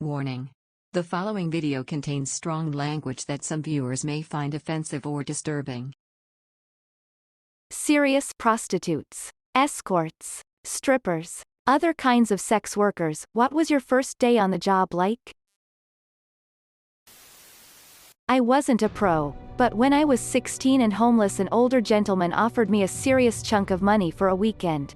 Warning. The following video contains strong language that some viewers may find offensive or disturbing. Serious prostitutes, escorts, strippers, other kinds of sex workers. What was your first day on the job like? I wasn't a pro, but when I was 16 and homeless, an older gentleman offered me a serious chunk of money for a weekend.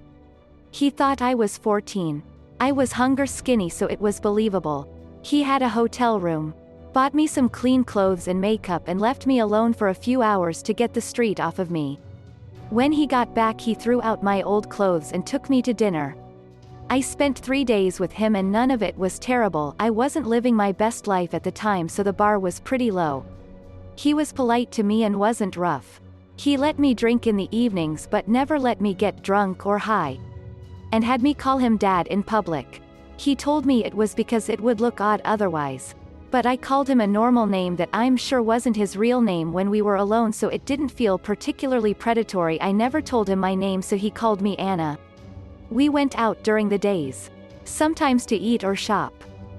He thought I was 14. I was hunger skinny, so it was believable. He had a hotel room, bought me some clean clothes and makeup, and left me alone for a few hours to get the street off of me. When he got back, he threw out my old clothes and took me to dinner. I spent 3 days with him and none of it was terrible. I wasn't living my best life at the time, so the bar was pretty low. He was polite to me and wasn't rough. He let me drink in the evenings but never let me get drunk or high. And had me call him Dad in public. He told me it was because it would look odd otherwise. But I called him a normal name that I'm sure wasn't his real name when we were alone, so it didn't feel particularly predatory. I never told him my name, so he called me Anna. We went out during the days. Sometimes to eat or shop.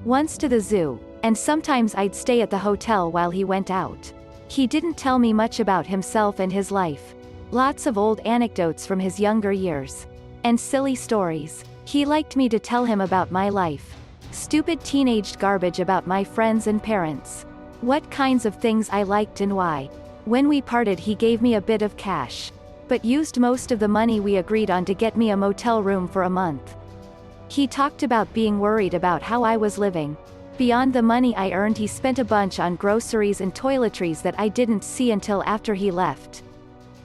Once to the zoo, and sometimes I'd stay at the hotel while he went out. He didn't tell me much about himself and his life. Lots of old anecdotes from his younger years. And silly stories. He liked me to tell him about my life. Stupid teenage garbage about my friends and parents. What kinds of things I liked and why. When we parted, he gave me a bit of cash, but used most of the money we agreed on to get me a motel room for a month. He talked about being worried about how I was living. Beyond the money I earned, he spent a bunch on groceries and toiletries that I didn't see until after he left.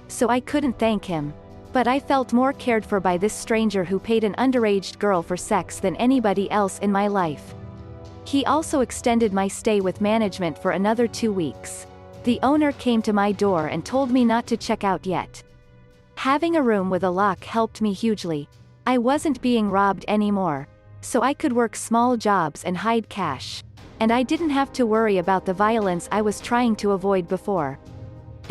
So I couldn't thank him. But I felt more cared for by this stranger who paid an underage girl for sex than anybody else in my life. He also extended my stay with management for another 2 weeks. The owner came to my door and told me not to check out yet. Having a room with a lock helped me hugely. I wasn't being robbed anymore, so I could work small jobs and hide cash. And I didn't have to worry about the violence I was trying to avoid before.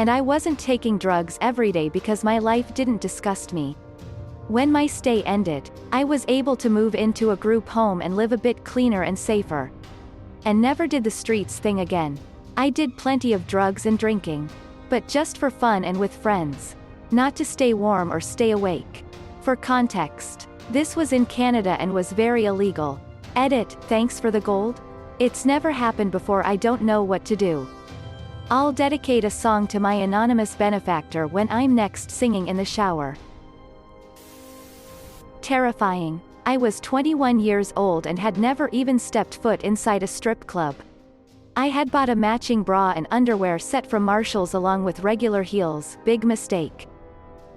And I wasn't taking drugs every day because my life didn't disgust me. When my stay ended, I was able to move into a group home and live a bit cleaner and safer. And never did the streets thing again. I did plenty of drugs and drinking. But just for fun and with friends. Not to stay warm or stay awake. For context, this was in Canada and was very illegal. Edit, thanks for the gold? It's never happened before. I don't know what to do. I'll dedicate a song to my anonymous benefactor when I'm next singing in the shower. Terrifying. I was 21 years old and had never even stepped foot inside a strip club. I had bought a matching bra and underwear set from Marshall's along with regular heels. Big mistake.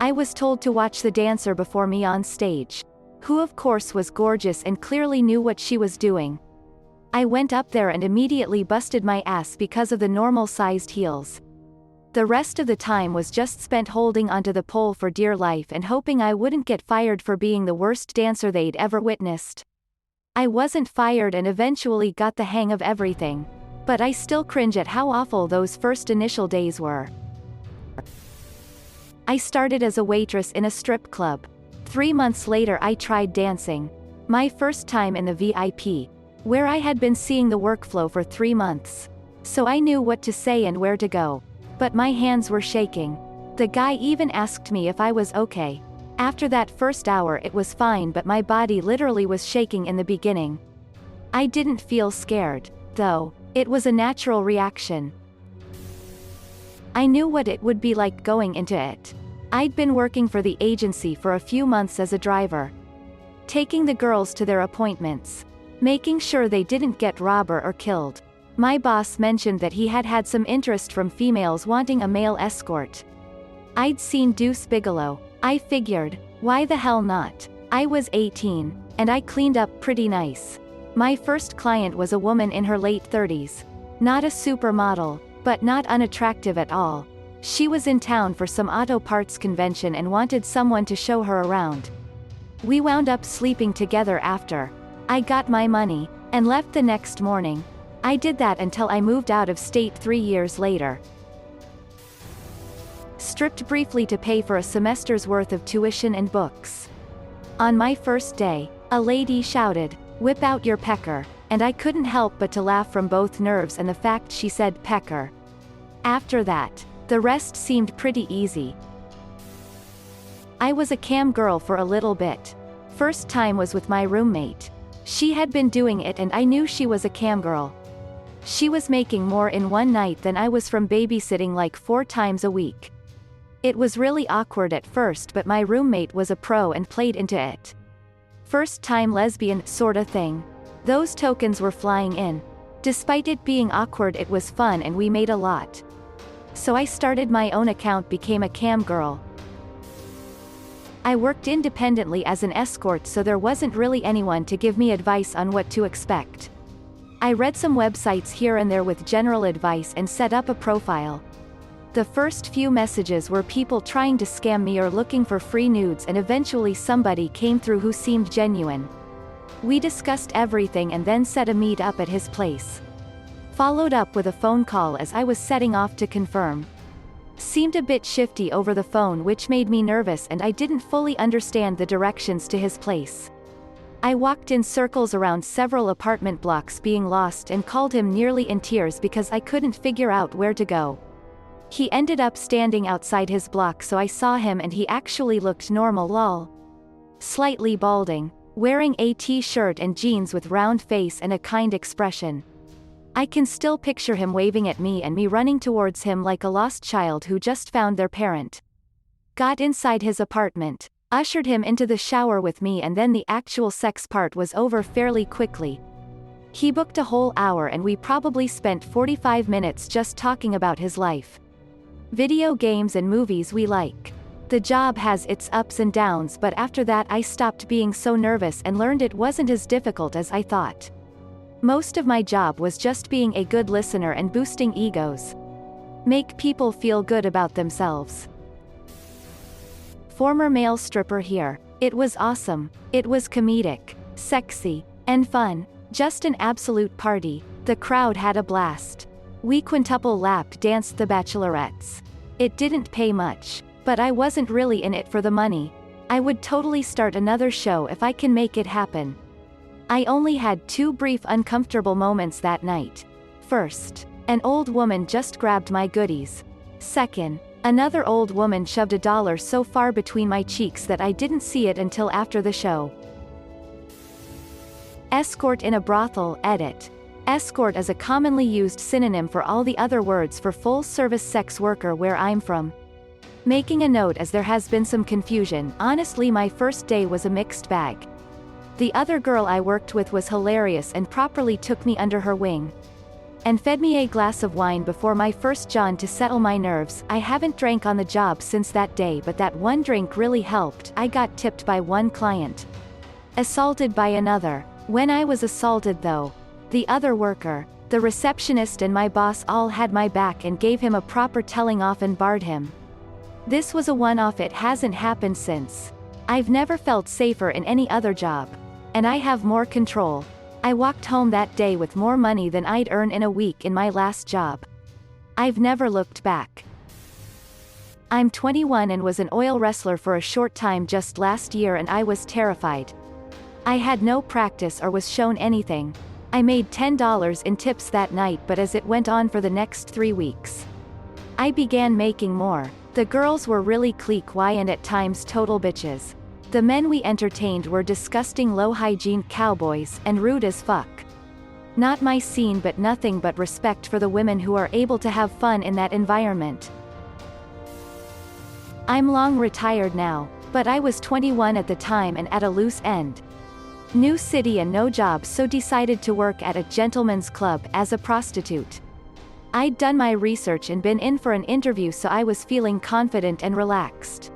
I was told to watch the dancer before me on stage, who of course was gorgeous and clearly knew what she was doing. I went up there and immediately busted my ass because of the normal-sized heels. The rest of the time was just spent holding onto the pole for dear life and hoping I wouldn't get fired for being the worst dancer they'd ever witnessed. I wasn't fired and eventually got the hang of everything. But I still cringe at how awful those first initial days were. I started as a waitress in a strip club. 3 months later I tried dancing. My first time in the VIP, where I had been seeing the workflow for 3 months. So I knew what to say and where to go. But my hands were shaking. The guy even asked me if I was okay. After that first hour it was fine, but my body literally was shaking in the beginning. I didn't feel scared, though. It was a natural reaction. I knew what it would be like going into it. I'd been working for the agency for a few months as a driver. Taking the girls to their appointments. Making sure they didn't get robbed or killed. My boss mentioned that he had had some interest from females wanting a male escort. I'd seen Deuce Bigalow. I figured, why the hell not? I was 18, and I cleaned up pretty nice. My first client was a woman in her late 30s. Not a supermodel, but not unattractive at all. She was in town for some auto parts convention and wanted someone to show her around. We wound up sleeping together after. I got my money, and left the next morning. I did that until I moved out of state 3 years later. Stripped briefly to pay for a semester's worth of tuition and books. On my first day, a lady shouted, "Whip out your pecker," and I couldn't help but to laugh from both nerves and the fact she said pecker. After that, the rest seemed pretty easy. I was a cam girl for a little bit. First time was with my roommate. She had been doing it and I knew she was a cam girl. She was making more in one night than I was from babysitting like 4 times a week. It was really awkward at first, but my roommate was a pro and played into it. First time lesbian sorta thing. Those tokens were flying in. Despite it being awkward, it was fun and we made a lot. So I started my own account, became a cam girl. I worked independently as an escort, so there wasn't really anyone to give me advice on what to expect. I read some websites here and there with general advice and set up a profile. The first few messages were people trying to scam me or looking for free nudes, and eventually somebody came through who seemed genuine. We discussed everything and then set a meet up at his place. Followed up with a phone call as I was setting off to confirm. Seemed a bit shifty over the phone, which made me nervous, and I didn't fully understand the directions to his place. I walked in circles around several apartment blocks being lost and called him nearly in tears because I couldn't figure out where to go. He ended up standing outside his block, so I saw him and he actually looked normal, lol. Slightly balding, wearing a t-shirt and jeans with round face and a kind expression. I can still picture him waving at me and me running towards him like a lost child who just found their parent. Got inside his apartment, ushered him into the shower with me, and then the actual sex part was over fairly quickly. He booked a whole hour and we probably spent 45 minutes just talking about his life. Video games and movies we like. The job has its ups and downs, but after that I stopped being so nervous and learned it wasn't as difficult as I thought. Most of my job was just being a good listener and boosting egos. Make people feel good about themselves. Former male stripper here. It was awesome. It was comedic, sexy, and fun. Just an absolute party. The crowd had a blast. We quintuple lap danced the bachelorettes. It didn't pay much, but I wasn't really in it for the money. I would totally start another show if I can make it happen. I only had 2 brief uncomfortable moments that night. First, an old woman just grabbed my goodies. Second, another old woman shoved $1 so far between my cheeks that I didn't see it until after the show. Escort in a brothel. Edit. Escort is a commonly used synonym for all the other words for full-service sex worker where I'm from. Making a note as there has been some confusion. Honestly, my first day was a mixed bag. The other girl I worked with was hilarious and properly took me under her wing. And fed me a glass of wine before my first John to settle my nerves. I haven't drank on the job since that day, but that one drink really helped. I got tipped by one client. Assaulted by another. When I was assaulted though, the other worker, the receptionist and my boss all had my back and gave him a proper telling off and barred him. This was a one-off, it hasn't happened since. I've never felt safer in any other job. And I have more control. I walked home that day with more money than I'd earn in a week in my last job. I've never looked back. I'm 21 and was an oil wrestler for a short time just last year, and I was terrified. I had no practice or was shown anything. I made $10 in tips that night, but as it went on for the next 3 weeks, I began making more. The girls were really clique-y and at times total bitches. The men we entertained were disgusting low-hygiene cowboys and rude as fuck. Not my scene, but nothing but respect for the women who are able to have fun in that environment. I'm long retired now, but I was 21 at the time and at a loose end. New city and no job, so decided to work at a gentleman's club as a prostitute. I'd done my research and been in for an interview, so I was feeling confident and relaxed.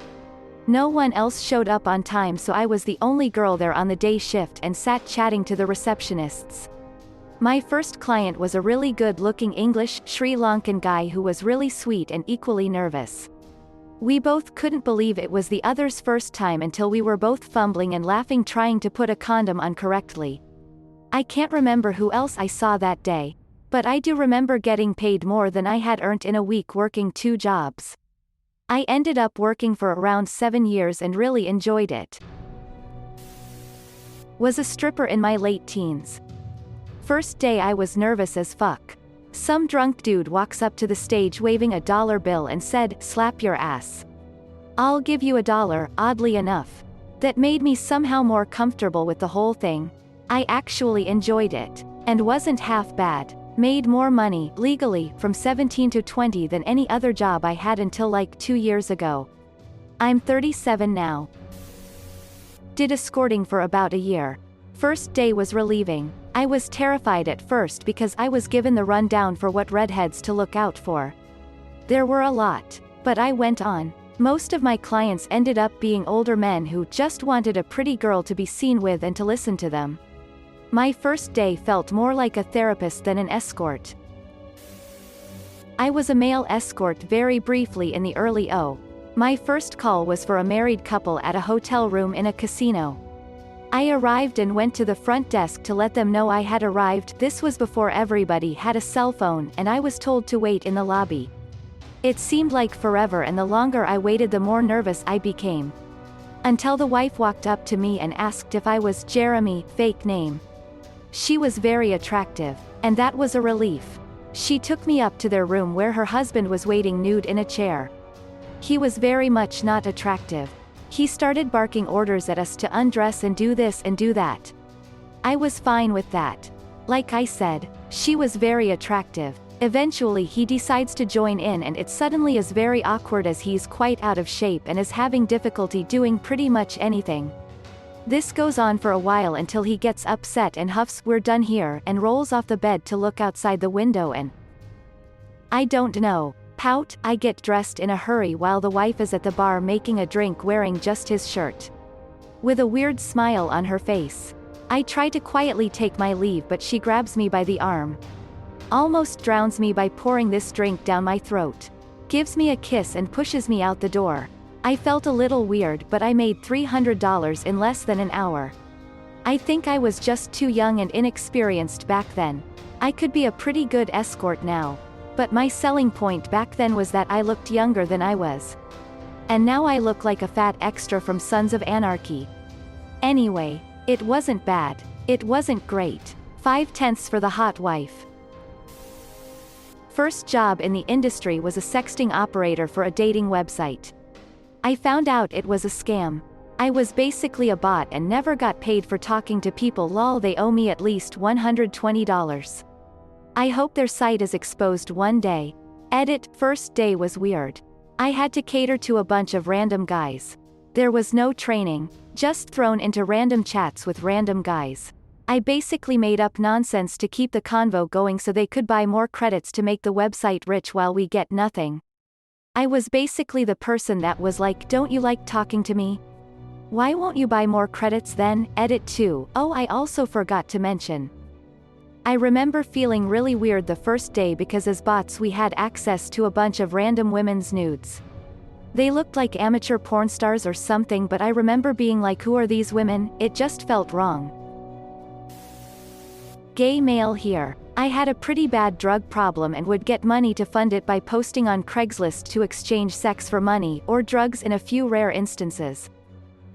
No one else showed up on time, so I was the only girl there on the day shift and sat chatting to the receptionists. My first client was a really good-looking English Sri Lankan guy who was really sweet and equally nervous. We both couldn't believe it was the other's first time until we were both fumbling and laughing trying to put a condom on correctly. I can't remember who else I saw that day, but I do remember getting paid more than I had earned in a week working 2 jobs. I ended up working for around 7 years and really enjoyed it. Was a stripper in my late teens. First day I was nervous as fuck. Some drunk dude walks up to the stage waving a dollar bill and said, "Slap your ass. I'll give you $1, oddly enough. That made me somehow more comfortable with the whole thing. I actually enjoyed it. And wasn't half bad. Made more money, legally, from 17 to 20 than any other job I had until like 2 years ago. I'm 37 now. Did escorting for about a year. First day was relieving. I was terrified at first because I was given the rundown for what redheads to look out for. There were a lot. But I went on. Most of my clients ended up being older men who just wanted a pretty girl to be seen with and to listen to them. My first day felt more like a therapist than an escort. I was a male escort very briefly in the early My first call was for a married couple at a hotel room in a casino. I arrived and went to the front desk to let them know I had arrived. This was before everybody had a cell phone, and I was told to wait in the lobby. It seemed like forever, and the longer I waited the more nervous I became. Until the wife walked up to me and asked if I was Jeremy, fake name. She was very attractive, and that was a relief. She took me up to their room where her husband was waiting nude in a chair. He was very much not attractive. He started barking orders at us to undress and do this and do that. I was fine with that. Like I said, she was very attractive. Eventually he decides to join in, and it suddenly is very awkward as he's quite out of shape and is having difficulty doing pretty much anything. This goes on for a while until he gets upset and huffs, "We're done here," and rolls off the bed to look outside the window and I don't know. Pout. I get dressed in a hurry while the wife is at the bar making a drink wearing just his shirt. With a weird smile on her face. I try to quietly take my leave, but she grabs me by the arm. Almost drowns me by pouring this drink down my throat. Gives me a kiss and pushes me out the door. I felt a little weird, but I made $300 in less than an hour. I think I was just too young and inexperienced back then. I could be a pretty good escort now. But my selling point back then was that I looked younger than I was. And now I look like a fat extra from Sons of Anarchy. Anyway, it wasn't bad. It wasn't great. 5/10 for the hot wife. First job in the industry was a sexting operator for a dating website. I found out it was a scam. I was basically a bot and never got paid for talking to people. Lol, they owe me at least $120. I hope their site is exposed one day. Edit. First day was weird. I had to cater to a bunch of random guys. There was no training, just thrown into random chats with random guys. I basically made up nonsense to keep the convo going so they could buy more credits to make the website rich while we get nothing. I was basically the person that was like, "Don't you like talking to me? Why won't you buy more credits then?" Edit 2. Oh, I also forgot to mention. I remember feeling really weird the first day because as bots we had access to a bunch of random women's nudes. They looked like amateur porn stars or something, but I remember being like, who are these women? It just felt wrong. Gay male here. I had a pretty bad drug problem and would get money to fund it by posting on Craigslist to exchange sex for money, or drugs in a few rare instances.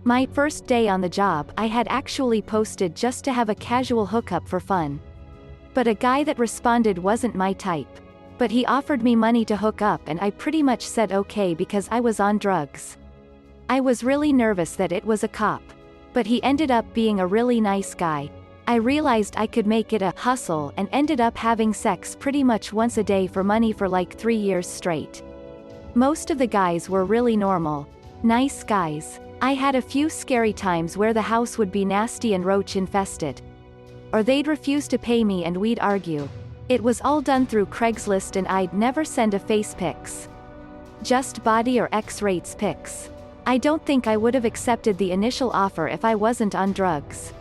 My first day on the job I had actually posted just to have a casual hookup for fun. But a guy that responded wasn't my type. But he offered me money to hook up and I pretty much said okay because I was on drugs. I was really nervous that it was a cop. But he ended up being a really nice guy. I realized I could make it a hustle and ended up having sex pretty much once a day for money for like 3 years straight. Most of the guys were really normal. Nice guys. I had a few scary times where the house would be nasty and roach infested. Or they'd refuse to pay me and we'd argue. It was all done through Craigslist and I'd never send a face pics. Just body or X-rates pics. I don't think I would have accepted the initial offer if I wasn't on drugs.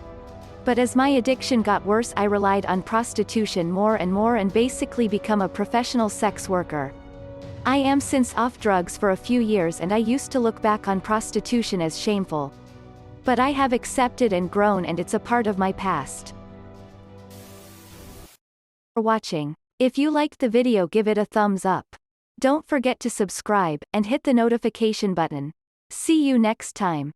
But as my addiction got worse I relied on prostitution more and more and basically become a professional sex worker. I am since off drugs for a few years and I used to look back on prostitution as shameful. But I have accepted and grown and it's a part of my past. For watching. If you liked the video, give it a thumbs up. Don't forget to subscribe and hit the notification button. See you next time.